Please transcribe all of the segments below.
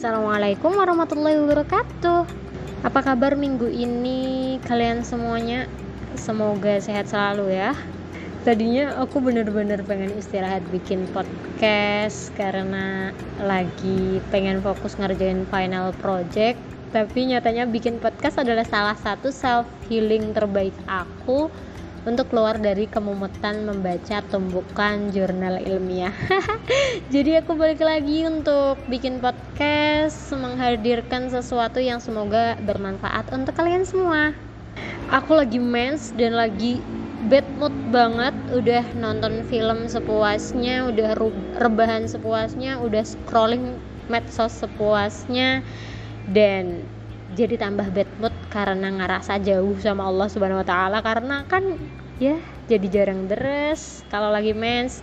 Assalamualaikum warahmatullahi wabarakatuh. Apa kabar minggu ini kalian semuanya? Semoga sehat selalu ya. Tadinya aku bener-bener pengen istirahat bikin podcast karena lagi pengen fokus ngerjain final project. Tapi nyatanya bikin podcast adalah salah satu self healing terbaik aku untuk keluar dari kemumetan membaca tumbukan jurnal ilmiah. Jadi aku balik lagi untuk bikin podcast, menghadirkan sesuatu yang semoga bermanfaat untuk kalian semua. Aku lagi mens dan lagi bad mood banget. Udah nonton film sepuasnya, udah rebahan sepuasnya, udah scrolling medsos sepuasnya, dan jadi tambah bad mood karena ngerasa jauh sama Allah Subhanahu wa taala, karena kan ya jadi jarang deres kalau lagi mens.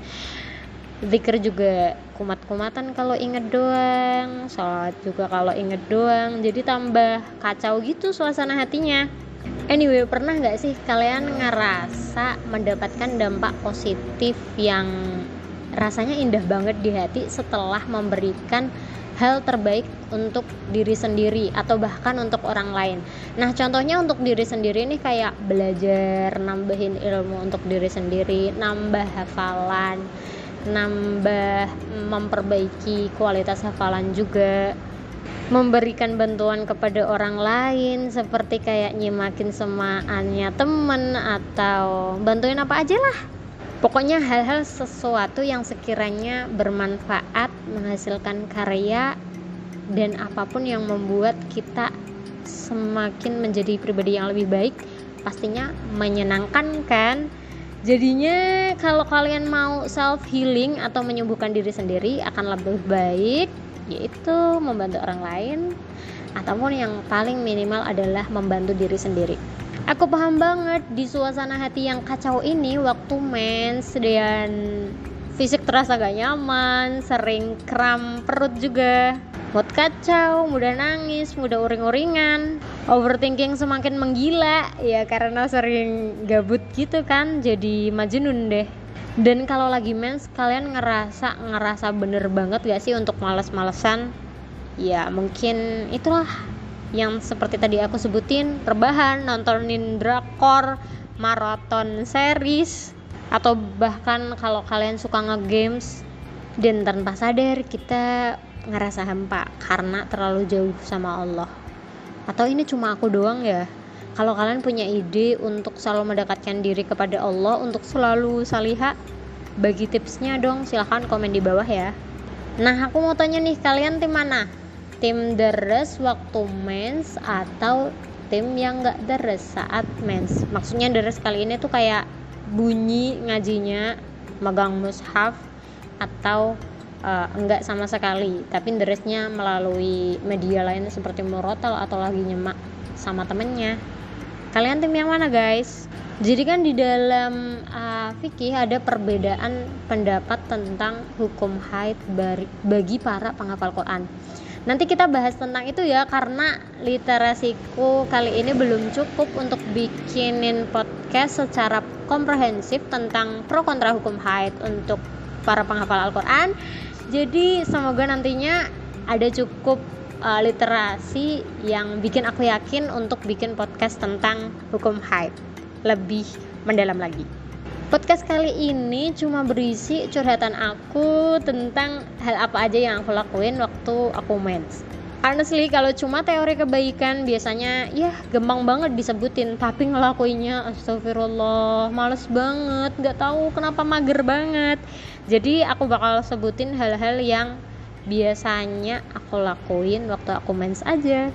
Zikir juga kumat-kumatan kalau inget doang, sholat juga kalau inget doang, jadi tambah kacau gitu suasana hatinya. Anyway, pernah gak sih kalian ngerasa mendapatkan dampak positif yang rasanya indah banget di hati setelah memberikan hal terbaik untuk diri sendiri atau bahkan untuk orang lain? Nah, contohnya untuk diri sendiri nih kayak belajar, nambahin ilmu untuk diri sendiri, nambah hafalan, nambah memperbaiki kualitas hafalan juga, memberikan bantuan kepada orang lain seperti kayak nyimakin semaannya temen atau bantuin apa aja lah. Pokoknya hal-hal sesuatu yang sekiranya bermanfaat, menghasilkan karya, dan apapun yang membuat kita semakin menjadi pribadi yang lebih baik, pastinya menyenangkan kan? Jadinya kalau kalian mau self healing atau menyembuhkan diri sendiri akan lebih baik, yaitu membantu orang lain, ataupun yang paling minimal adalah membantu diri sendiri. Aku paham banget di suasana hati yang kacau ini waktu mens, dan fisik terasa gak nyaman, sering kram perut juga, mood kacau, mudah nangis, mudah uring-uringan, overthinking semakin menggila ya karena sering gabut gitu kan, jadi majnun deh. Dan kalau lagi mens kalian ngerasa bener banget gak sih untuk males-malesan? Ya mungkin itulah yang seperti tadi aku sebutin, rebahan, nontonin drakor, maraton series, atau bahkan kalau kalian suka nge-games dan tanpa sadar kita ngerasa hampa karena terlalu jauh sama Allah. Atau ini cuma aku doang ya? Kalau kalian punya ide untuk selalu mendekatkan diri kepada Allah, untuk selalu salihah, bagi tipsnya dong, silahkan komen di bawah ya. Nah, aku mau tanya nih, kalian tim mana? Tim deres waktu mens atau tim yang gak deres saat mens? Maksudnya deres kali ini tuh kayak bunyi ngajinya, megang mushaf, atau enggak sama sekali, tapi deresnya melalui media lain seperti murotal atau lagi nyemak sama temennya. Kalian tim yang mana guys? Jadi kan di dalam fikih ada perbedaan pendapat tentang hukum haid bagi para penghafal Quran. Nanti kita bahas tentang itu ya, karena literasiku kali ini belum cukup untuk bikinin podcast secara komprehensif tentang pro kontra hukum haid untuk para penghafal Al-Quran. Jadi semoga nantinya ada cukup literasi yang bikin aku yakin untuk bikin podcast tentang hukum haid lebih mendalam lagi. Podcast kali ini cuma berisi curhatan aku tentang hal apa aja yang aku lakuin waktu aku mens. Honestly, kalau cuma teori kebaikan biasanya ya gampang banget disebutin, tapi ngelakuinnya astagfirullah, males banget, gak tahu kenapa mager banget. Jadi aku bakal sebutin hal-hal yang biasanya aku lakuin waktu aku mens aja.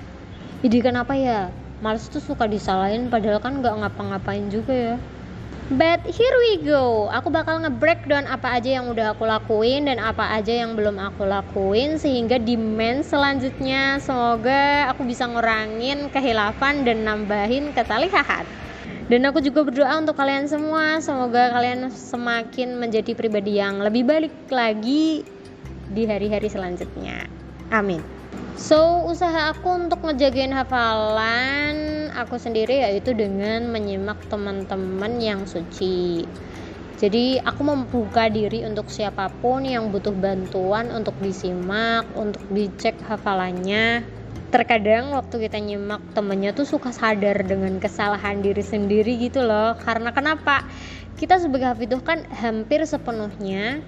Jadi kenapa ya? Males tuh suka disalahin padahal kan gak ngapa-ngapain juga ya. But here we go. Aku bakal nge-breakdown apa aja yang udah aku lakuin dan apa aja yang belum aku lakuin, sehingga di mens selanjutnya semoga aku bisa ngurangin kehilafan dan nambahin kesalihan. Dan aku juga berdoa untuk kalian semua, semoga kalian semakin menjadi pribadi yang lebih baik lagi di hari-hari selanjutnya. Amin. So, usaha aku untuk ngejagain hafalan aku sendiri yaitu dengan menyimak teman-teman yang suci. Jadi aku membuka diri untuk siapapun yang butuh bantuan untuk disimak, untuk dicek hafalannya. Terkadang waktu kita nyimak temennya tuh suka sadar dengan kesalahan diri sendiri gitu loh. Karena kenapa? Kita sebagai hafidhah kan hampir sepenuhnya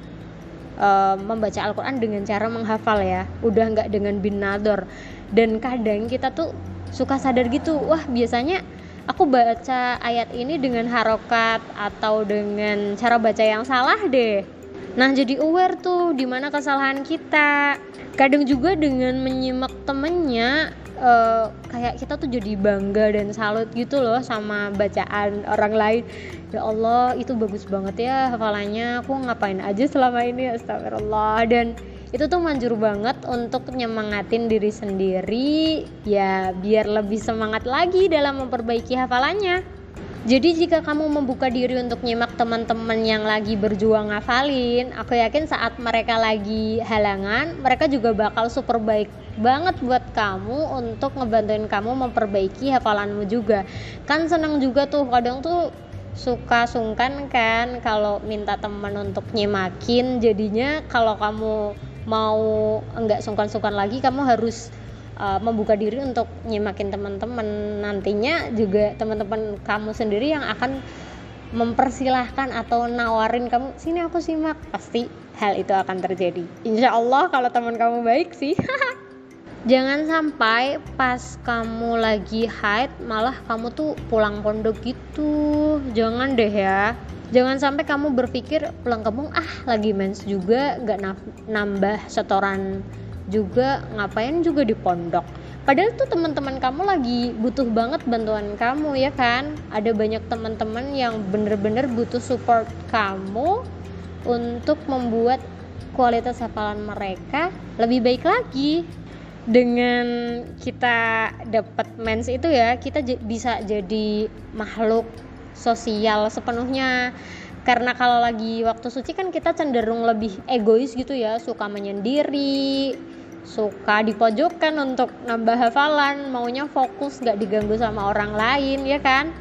membaca Al-Quran dengan cara menghafal ya, udah nggak dengan bin nador. Dan kadang kita tuh suka sadar gitu, wah biasanya aku baca ayat ini dengan harokat atau dengan cara baca yang salah deh. Nah jadi aware tuh di mana kesalahan kita. Kadang juga dengan menyimak temennya, kayak kita tuh jadi bangga dan salut gitu loh sama bacaan orang lain. Ya Allah itu bagus banget ya hafalannya, aku ngapain aja selama ini, astagfirullah. Dan itu tuh manjur banget untuk nyemangatin diri sendiri ya, biar lebih semangat lagi dalam memperbaiki hafalannya. Jadi jika kamu membuka diri untuk nyimak teman-teman yang lagi berjuang ngafalin, aku yakin saat mereka lagi halangan, mereka juga bakal super baik banget buat kamu untuk ngebantuin kamu memperbaiki hafalanmu juga. Kan seneng juga tuh, kadang tuh suka sungkan kan kalau minta teman untuk nyimakin. Jadinya kalau kamu mau enggak sungkan-sungkan lagi, kamu harus membuka diri untuk nyimakin teman-teman. Nantinya juga teman-teman kamu sendiri yang akan mempersilahkan atau nawarin kamu, sini aku simak. Pasti hal itu akan terjadi, insya Allah kalau teman kamu baik sih. Jangan sampai pas kamu lagi haid malah kamu tuh pulang pondok gitu, jangan deh ya. Jangan sampai kamu berpikir pulang kampung lagi mens juga, gak nambah setoran juga, ngapain juga di pondok. Padahal tuh teman-teman kamu lagi butuh banget bantuan kamu ya kan. Ada banyak teman-teman yang bener-bener butuh support kamu untuk membuat kualitas hafalan mereka lebih baik lagi. Dengan kita dapat mens itu ya, kita bisa jadi makhluk sosial sepenuhnya. Karena kalau lagi waktu suci kan kita cenderung lebih egois gitu ya, suka menyendiri, suka dipojokkan untuk nambah hafalan, maunya fokus gak diganggu sama orang lain ya kan.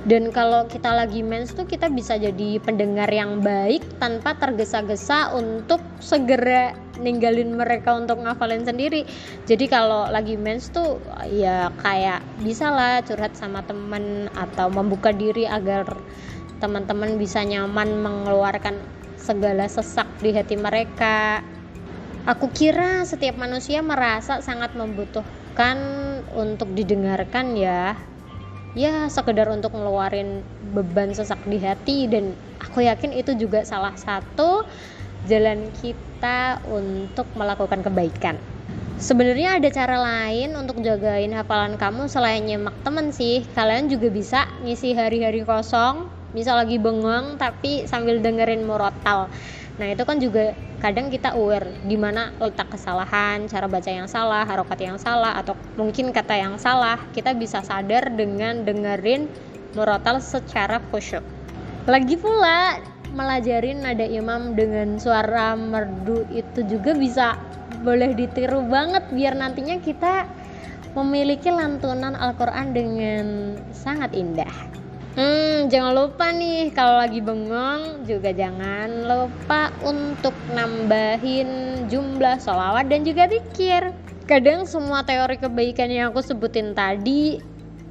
Dan kalau kita lagi mens tuh kita bisa jadi pendengar yang baik tanpa tergesa-gesa untuk segera ninggalin mereka untuk ngafalin sendiri. Jadi kalau lagi mens tuh ya kayak bisa lah curhat sama teman atau membuka diri agar teman-teman bisa nyaman mengeluarkan segala sesak di hati mereka. Aku kira setiap manusia merasa sangat membutuhkan untuk didengarkan ya sekedar untuk ngeluarin beban sesak di hati. Dan aku yakin itu juga salah satu jalan kita untuk melakukan kebaikan. Sebenarnya ada cara lain untuk jagain hafalan kamu selain nyimak temen sih. Kalian juga bisa ngisi hari-hari kosong, misal lagi bengong tapi sambil dengerin murotal. Nah itu kan juga kadang kita aware di mana letak kesalahan, cara baca yang salah, harokat yang salah, atau mungkin kata yang salah. Kita bisa sadar dengan dengerin murotal secara khusyuk. Lagi pula melajarin nada imam dengan suara merdu itu juga bisa boleh ditiru banget, biar nantinya kita memiliki lantunan Al-Quran dengan sangat indah. Jangan lupa nih kalau lagi bengong juga jangan lupa untuk nambahin jumlah sholawat dan juga zikir. Kadang semua teori kebaikan yang aku sebutin tadi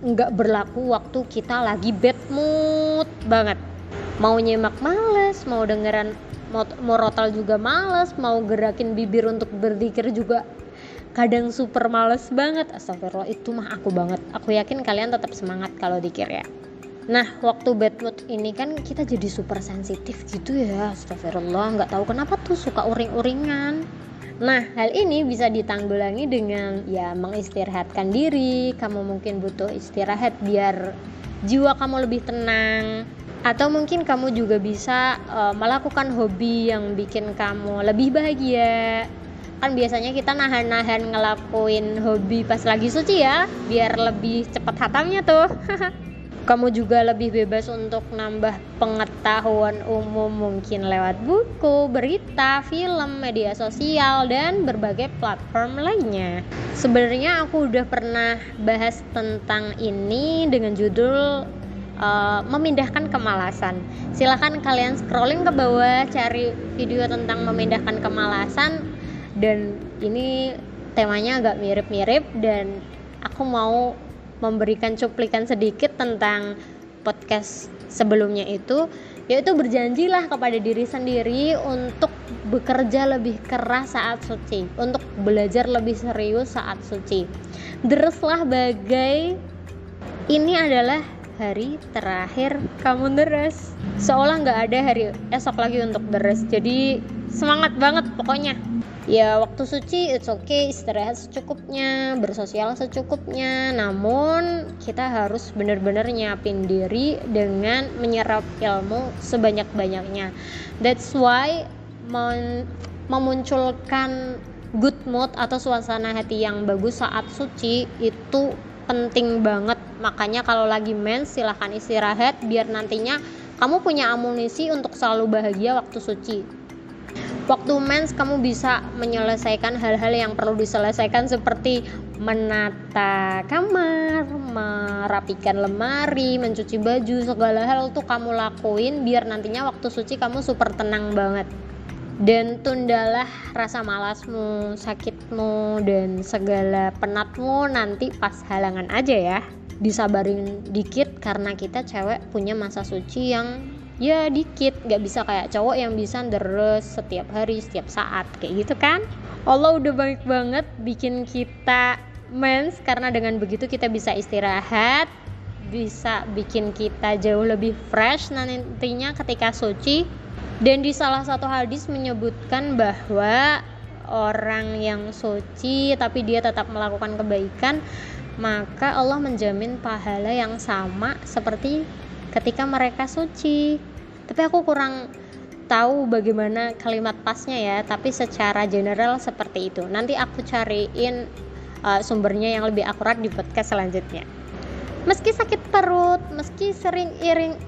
nggak berlaku waktu kita lagi bad mood banget. Mau nyimak males, mau dengeran murotal juga males, mau gerakin bibir untuk berzikir juga kadang super males banget. Astagfirullah, itu mah aku banget. Aku yakin kalian tetap semangat kalau zikir ya. Nah waktu bad mood ini kan kita jadi super sensitif gitu ya, astagfirullah, gak tahu kenapa tuh suka uring-uringan. Nah hal ini bisa ditanggulangi dengan ya mengistirahatkan diri. Kamu mungkin butuh istirahat biar jiwa kamu lebih tenang. Atau mungkin kamu juga bisa melakukan hobi yang bikin kamu lebih bahagia. Kan biasanya kita nahan-nahan ngelakuin hobi pas lagi suci ya, biar lebih cepat hatamnya tuh. Kamu juga lebih bebas untuk nambah pengetahuan umum, mungkin lewat buku, berita, film, media sosial, dan berbagai platform lainnya. Sebenarnya aku udah pernah bahas tentang ini dengan judul memindahkan kemalasan. Silahkan kalian scrolling ke bawah, cari video tentang memindahkan kemalasan. Dan ini temanya agak mirip-mirip, dan aku mau memberikan cuplikan sedikit tentang podcast sebelumnya itu, yaitu berjanjilah kepada diri sendiri untuk bekerja lebih keras saat suci, untuk belajar lebih serius saat suci. Deraslah bagai ini adalah hari terakhir kamu deres, seolah nggak ada hari esok lagi untuk deres. Jadi semangat banget pokoknya. Ya waktu suci it's okay, istirahat secukupnya, bersosial secukupnya, namun kita harus benar-benar nyiapin diri dengan menyerap ilmu sebanyak-banyaknya. That's why memunculkan good mood atau suasana hati yang bagus saat suci itu penting banget. Makanya kalau lagi mens silahkan istirahat, biar nantinya kamu punya amunisi untuk selalu bahagia waktu suci. Waktu mens kamu bisa menyelesaikan hal-hal yang perlu diselesaikan, seperti menata kamar, merapikan lemari, mencuci baju. Segala hal tuh kamu lakuin biar nantinya waktu suci kamu super tenang banget. Dan tundalah rasa malasmu, sakitmu, dan segala penatmu nanti pas halangan aja ya. Disabarin dikit, karena kita cewek punya masa suci yang ya dikit, gak bisa kayak cowok yang bisa deres setiap hari, setiap saat, kayak gitu kan. Allah udah baik banget bikin kita mens, karena dengan begitu kita bisa istirahat, bisa bikin kita jauh lebih fresh nantinya ketika suci. Dan di salah satu hadis menyebutkan bahwa orang yang suci tapi dia tetap melakukan kebaikan, maka Allah menjamin pahala yang sama seperti ketika mereka suci. Tapi aku kurang tahu bagaimana kalimat pasnya ya, tapi secara general seperti itu. Nanti aku cariin sumbernya yang lebih akurat di podcast selanjutnya. Meski sakit perut, meski sering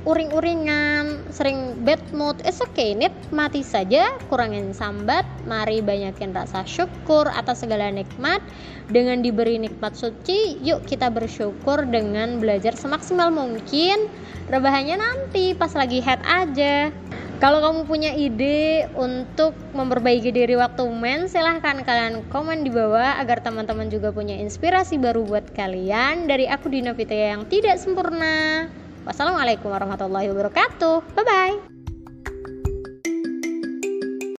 uring-uringan, sering bad mood, it's okay, nikmati saja, kurangin sambat, mari banyakin rasa syukur atas segala nikmat. Dengan diberi nikmat suci, yuk kita bersyukur dengan belajar semaksimal mungkin. Rebahannya nanti pas lagi head aja. Kalau kamu punya ide untuk memperbaiki diri waktu mens, silahkan kalian komen di bawah agar teman-teman juga punya inspirasi baru buat kalian. Dari aku Dina Fitria yang tidak sempurna. Wassalamualaikum warahmatullahi wabarakatuh. Bye-bye.